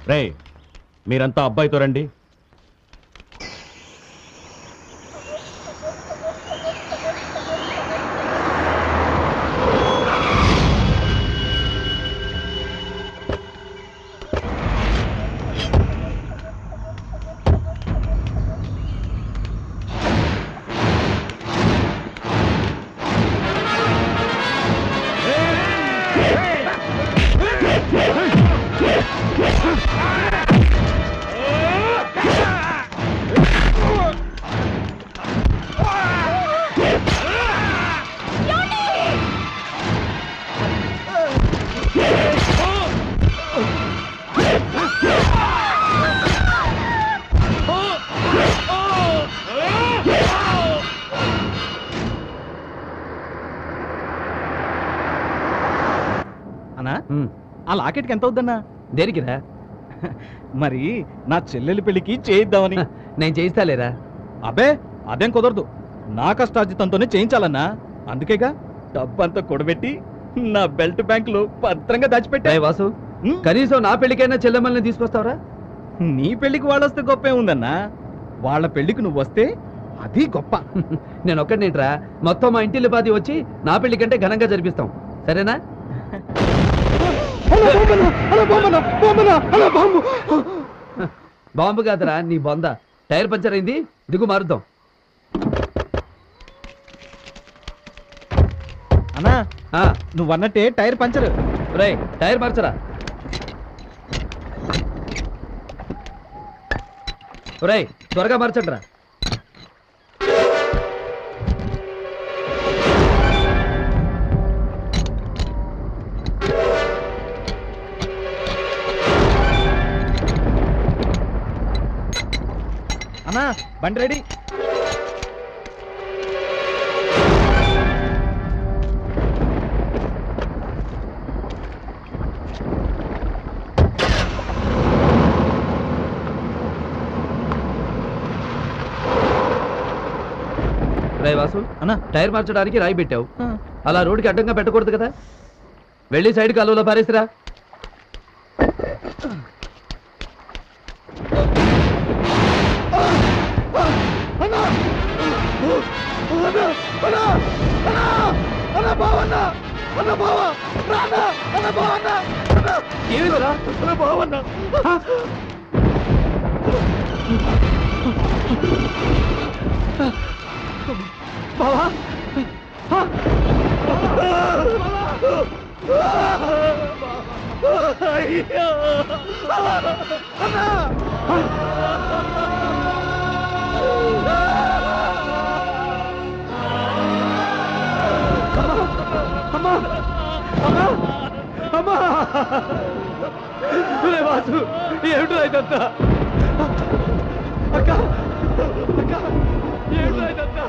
రే మీరంతా అబ్బాయితో రండి. అన్నా ఆ లాకెట్కి ఎంత అవుద్దన్నా? దేనికిరా? మరి నా చెల్లెలి పెళ్లికి చేయిద్దామని. నేను చేయిస్తాలేరా? అబ్బే అదేం కుదరదు, నా కష్టార్జితంతోనే చేయించాలన్నా. అందుకేగా డబ్బంతా కూడబెట్టి నా బెల్ట్ బ్యాంక్ లో భద్రంగా దాచిపెట్టా. వాసు, కనీసం నా పెళ్లికైనా చెల్లెమ్మల్ని తీసుకొస్తావరా? నీ పెళ్లికి వాళ్ళొస్తే గొప్పే ఉందన్నా, వాళ్ళ పెళ్లికి నువ్వు వస్తే అది గొప్ప. నేను ఒక్కడినేంట్రా, మొత్తం మా ఇంటిల్లి పాది వచ్చి నా పెళ్లి కంటే ఘనంగా జరిపిస్తాం, సరేనా? బాంబు కాదురా నీ బొంద. టైర్ పంచర్ అయింది, దిగు మారుద్దాం. అన్నా నువ్వన్నట్టే టైర్ పంచర్. రేయ్ టైర్ మార్చరా. రేయ్ త్వరగా మార్చండి రా. అన్నా బండి రెడీ. రాయ్ వాసు అన్నా టైర్ మార్చడానికి రాయి పెట్టావు, అలా రోడ్డుకి అడ్డంగా పెట్టకూడదు కదా. వెళ్ళి సైడ్ కాలువలో పారేసిరా. ఏమిరా బావన్నా? బావా వాసు ఏమిటో ఇదంతా? అక్క అక్క ఏమిటో ఇదంతా?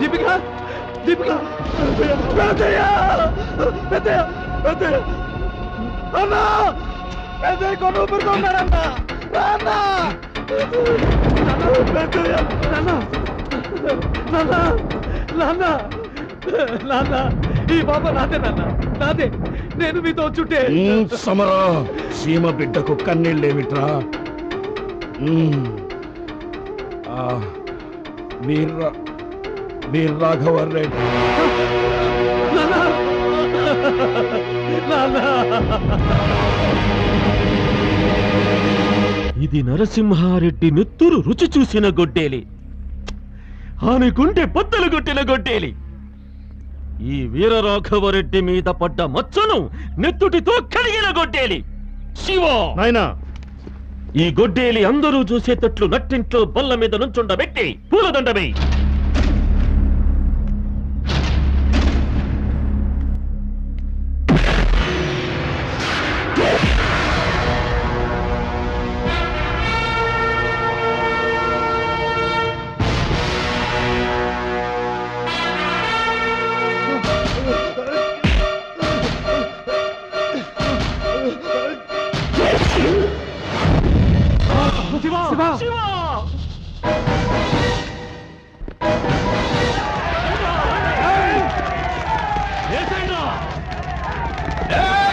దీపిక దీపిక పెద్దయ్య పెద్దయ్య పెద్దయ్య అన్నా, పెద్దయ్య కొను ఊరుకున్నాడన్నా. నాన్న పెద్దయ్య నాన్న నాన్న నాన్న నాన్న ఈ బాబా నాదే నాన్న, నాదే. నేను మీతో చుట్టే సమరా సీమ బిడ్డకు కన్నీళ్ళేమిట్రా? వీర రాఘవర్ రెడ్డి ఇది నరసింహారెడ్డి నెత్తురు రుచి చూసిన గొడ్డేలి, ఆమెకుంటే పొత్తలు కొట్టిన గొడ్డేలి. ఈ వీరరాఘవరెడ్డి మీద పడ్డ మచ్చను నెత్తుటితో కడిగిన గొడ్డేలి. శివ నాయనా, ఈ గొడ్డేలి అందరూ చూసేటట్లు నట్టింట్లో బల్ల మీద నుంచుండబెట్టి పూలదండమే. Hey!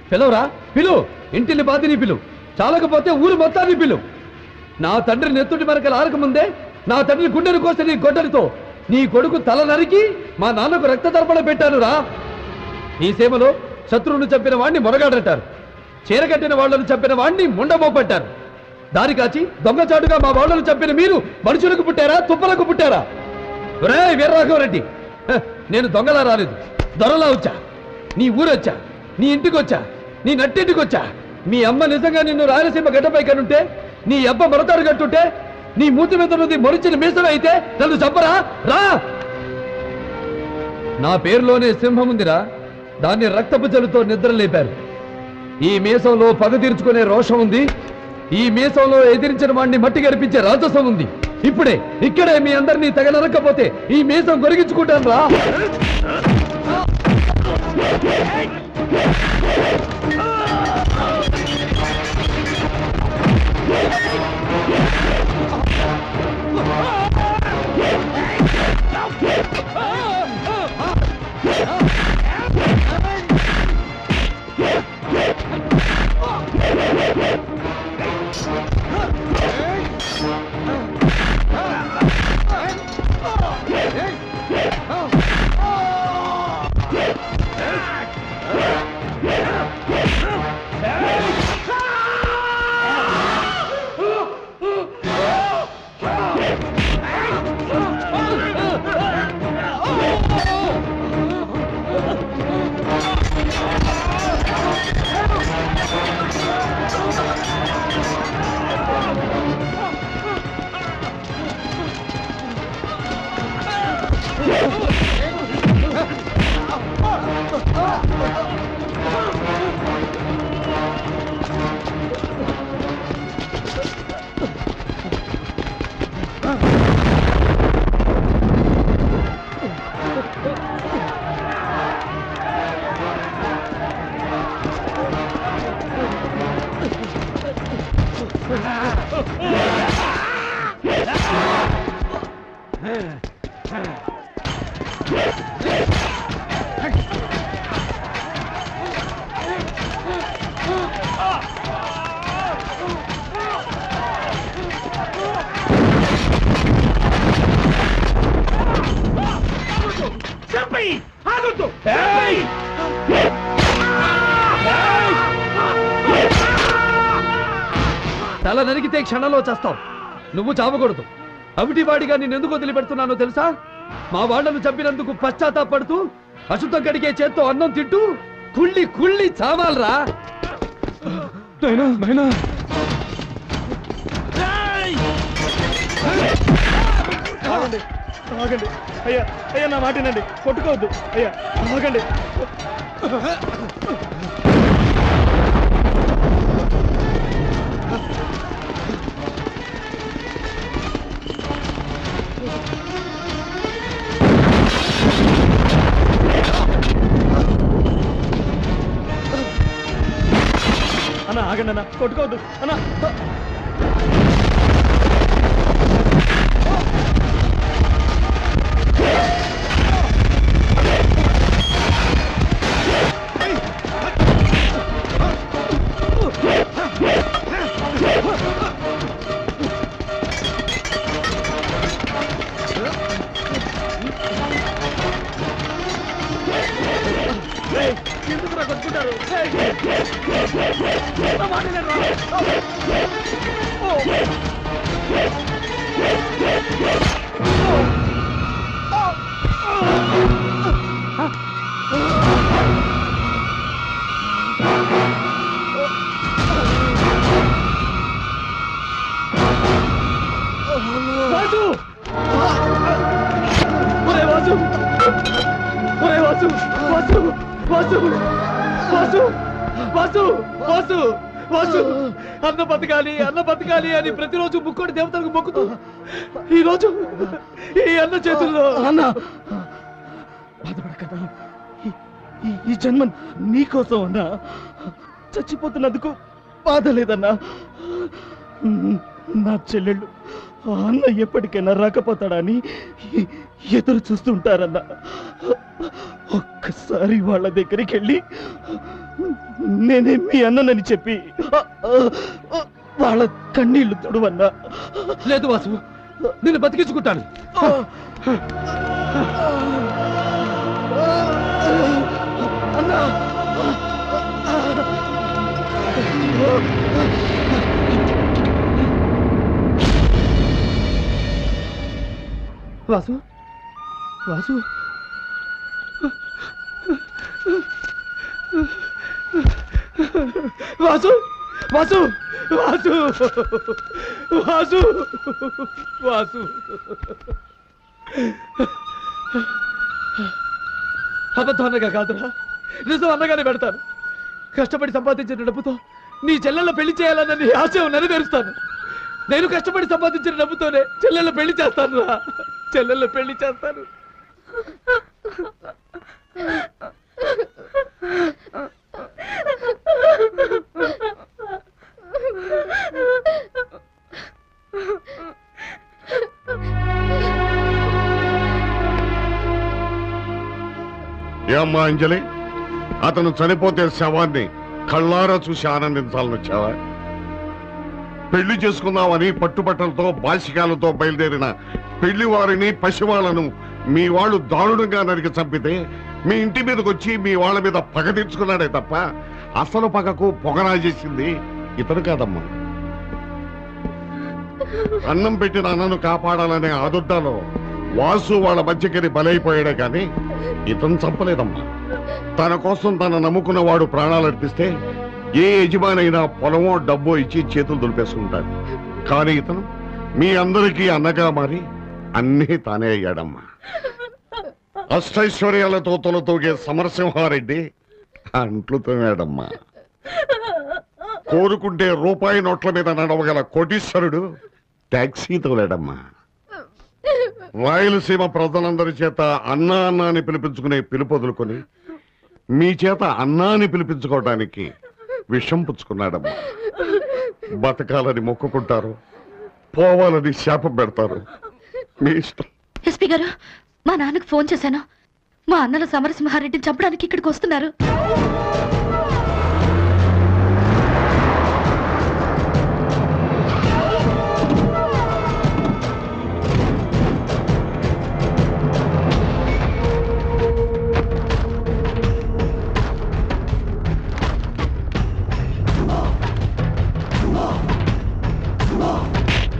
పిలవరా పిలు, ఇంటిని బాధిని పిలు, చాలకపోతే ఊరు మొత్తాన్ని పిలు. నా తండ్రి నెత్తుటి మరకలు ఆరకముందే నా తండ్రి గుండెను కోసి నీ గొడ్డలితో నీ కొడుకు తల నరికి మా నాన్నకు రక్త తర్పణ పెట్టాను రా. ఈ సేమలో శత్రువును చంపిన వాణ్ణి మొరగాడంటారు, చీరగట్టిన వాళ్లను చంపిన వాణ్ణి ముండమోపట్టారు. దారి కాచి దొంగచాటుగా మా వాళ్లను చంపిన మీరు మనుషులకు పుట్టారా, తుప్పలకు పుట్టారా? రే వీరరాఘవరెడ్డి, నేను దొంగలా రాలేదు, దొరలా వచ్చా. నీ ఊరొచ్చా, నీ ఇంటికి వచ్చా, నీ నట్టింటికి వచ్చా. మీ అమ్మ నిజంగా నిన్ను రాయలసీమ గడ్డపై కనుంటే, నీ అబ్బ మొరతాడు కట్టుంటే, నీ మూతి మీద నుండి మొరిచిన మీసలు అయితే నన్ను చంపరా? రా. నా పేరులోనే సింహం ఉందిరా, దాన్ని రక్తపు జలుతో నిద్ర లేపారు. ఈ మీసంలో పగ తీర్చుకునే రోషం ఉంది, ఈ మీసంలో ఎదిరించిన వాడిని మట్టి గరిపించే రాజసం ఉంది. ఇప్పుడే ఇక్కడే మీ అందరినీ తగనరకపోతే ఈ మీసం గొరిగించుకుంటాను రా. తల నరికితే క్షణంలో చేస్తావు, నువ్వు చావకూడదు. అవిటివాడిగా నేనెందుకు వదిలిపెడుతున్నానో తెలుసా? మా వాళ్లను చంపినందుకు పశ్చాత్తాపడుతూ అశుద్ధం కడిగే చేత్తో అన్నం తింటూ కుళ్ళి కుళ్ళి చావాలరా. ఆగండి ఆగండి అయ్యా, అయ్యా నా మాటినండి, కొట్టుకోవద్దు అయ్యా, ఆగండి. అన్న ఆగండి అన్న, కొట్టుకోవద్దు అన్న. ఎందుకు కొట్టుకుంటారు? అన్న బతకాలి అన్న బతకాలి అని ప్రతిరోజు ముక్కోటి దేవతలకు మొక్కుతూ ఈ రోజు ఈ అన్న చేతుల్లో. అన్న బాధపడకన్నా, ఈ జన్మ నీకోసం అన్నా. చచ్చిపోతున్నందుకు బాధ లేదన్నా. నా చెల్లెళ్ళు అన్న ఎప్పటికైనా రాకపోతాడని ఎదురు చూస్తుంటారన్నా. ఒక్కసారి వాళ్ళ దగ్గరికి వెళ్ళి నేనే మీ అన్ననని చెప్పి వాళ్ళ కన్నీళ్లు తుడవన్నా. లేదు వాసు, నిన్ను బతికించుకుంటాను. అన్నా వాసు, వాసు, వాసు, వాసు, వాసు, వాసు, వాసు. అబద్ధం అన్నగా కాదురా, నిజం అన్నగానే పెడతాను. కష్టపడి సంపాదించిన డబ్బుతో నీ చెల్లెళ్ళ పెళ్లి చేయాలన్న నీ ఆశయం నెరవేరుస్తాను. నేను కష్టపడి సంపాదించిన డబ్బుతోనే చెల్లెళ్ళ పెళ్లి చేస్తాను రా, చెల్లెళ్ళ పెళ్లి చేస్తాను. ఏమ్మా అంజలి, అతను చనిపోతే శవాన్ని కళ్ళారా చూసి ఆనందించాలని వచ్చావా? పెళ్లి చేసుకుందామని పట్టుబట్టలతో బాసికాలతో బయలుదేరిన పెళ్లి వారిని పసివాళ్లను మీ వాళ్ళు దారుణంగా నరికి చంపితే మీ ఇంటి మీదకి వచ్చి మీ వాళ్ళ మీద పగ తీర్చుకున్నాడే తప్ప అసలు పగకు పొగరా చేసింది ఇతను కాదమ్మా. అన్నం పెట్టిన అన్నను కాపాడాలనే ఆదుర్దాలో వాసు వాళ్ళ మధ్యకరి బలైపోయాడే కానీ ఇతను చంపలేదమ్మా. తన కోసం తన నమ్ముకున్న వాడు ప్రాణాలు అర్పిస్తే ఏ యజమానైనా పొలమో డబ్బో ఇచ్చి చేతులు దులిపేసుకుంటాడు. కానీ ఇతను మీ అందరికీ అన్నగా మారి అన్నీ తానే అయ్యాడమ్మా. అష్టైశ్వర్యాలతో తొలతూగే సమరసింహారెడ్డి అంట్లు తోమాడమ్మా. కోరుకుంటే రూపాయి నోట్ల మీద నడవగల కోటీశ్వరుడు టాక్సీ తోలాడమ్మా. రాయలసీమ ప్రజలందరి చేత అన్నా అన్నా అని పిలిపించుకునే పిలుపొదులుకొని మీ చేత అన్నా అని పిలిపించుకోవడానికి విషం పుచ్చుకున్నాడమ్మా. బతకాలని మొక్కుకుంటారు, పోవాలని శాపం పెడతారు, మీ ఇష్టం. ఎస్పీ గారు, మా నాన్నకు ఫోన్ చేశాను. మా అన్నలు సమరసింహారెడ్డిని చంపడానికి ఇక్కడికి వస్తున్నారు.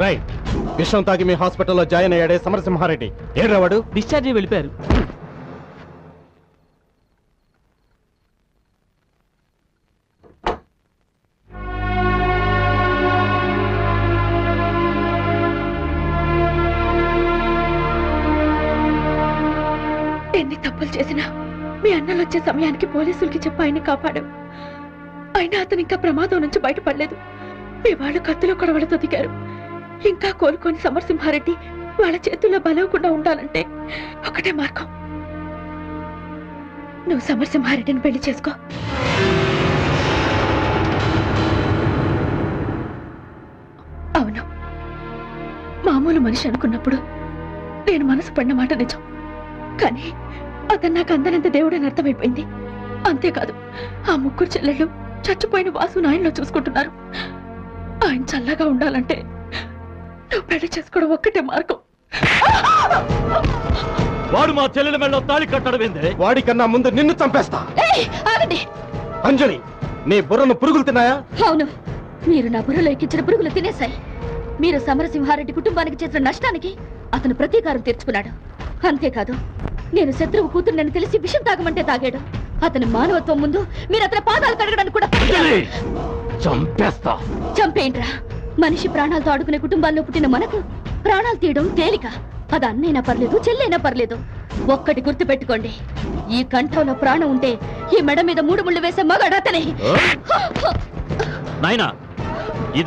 రైట్, విషం తాగి మీ హాస్పిటల్లో జాయిన్ అయ్యాడే సమరసింహారెడ్డి. ఏడ్రావాడు? డిశ్చార్జ్ వెళ్ళిపోయారు. ఎన్ని తప్పులు చేసినా మీ అన్నలు వచ్చే సమయానికి పోలీసులకి చెప్పి ఆయన కాపాడు. అయినా అతను ఇంకా ప్రమాదం నుంచి బయటపడలేదు. మీ వాళ్ళు కత్తిలో కొడవలతో దిగారు. ఇంకా కోలుకొని సమరసింహారెడ్డి వాళ్ళ చేతుల్లో బలవకుండా ఉండాలంటే ఒకటే మార్గం. నువ్వు సమరసింహారెడ్డిని పెళ్లి చేసుకో. అవును, మామూలు మనిషి అనుకున్నప్పుడు నేను మనసు పడిన మాట నిజం. కానీ అతను నాకు అందనంత దేవుడని అర్థమైపోయింది. అంతేకాదు, ఆ ముగ్గురు చెల్లెళ్ళు చచ్చిపోయిన వాసు ఆయనలో చూసుకుంటున్నారు. ఆయన చల్లగా ఉండాలంటే నువ్వు పెళ్లి చేసుకోవడం ఒక్కటే మార్గం. వాడు మా చెల్లెల మెళ్ళలో తాళి కట్టడమేందే? వాడికన్నా ముందు నిన్ను చంపేస్తా. ఆగండి అంజలి, నీ బుర్రను పురుగులు తిన్నాయా? అవును, మీరు నా బుర్రలో ఎక్కించిన పురుగులు తినేశాయి. మీరు సమరసింహారెడ్డి కుటుంబానికి చేసిన నష్టానికి అతను ప్రతీకారం తీర్చుకున్నాడు. అంతేకాదు, నేను శత్రువు కూతురునని తెలిసి విషం తాగమంటే తాగాడు. అతని మానవత్వం ముందు మీరు అతని పాదాలు కడగడానికి కూడా చంపేస్తా. చంపేయండిరా. మనిషి ప్రాణాలతో ఆడుకునే కుటుంబాల్లో పుట్టిన మనకు ప్రాణాలు తీయడం తేలిక. అది అన్నైనా పర్లేదు, చెల్లైనా పర్లేదు. ఒక్కటి గుర్తు పెట్టుకోండి, ఈ కంఠంలో ప్రాణం ఉంటే ఈ మెడ మీద 3 ముళ్ళు వేసే మగాడు అతనే. నాయనా,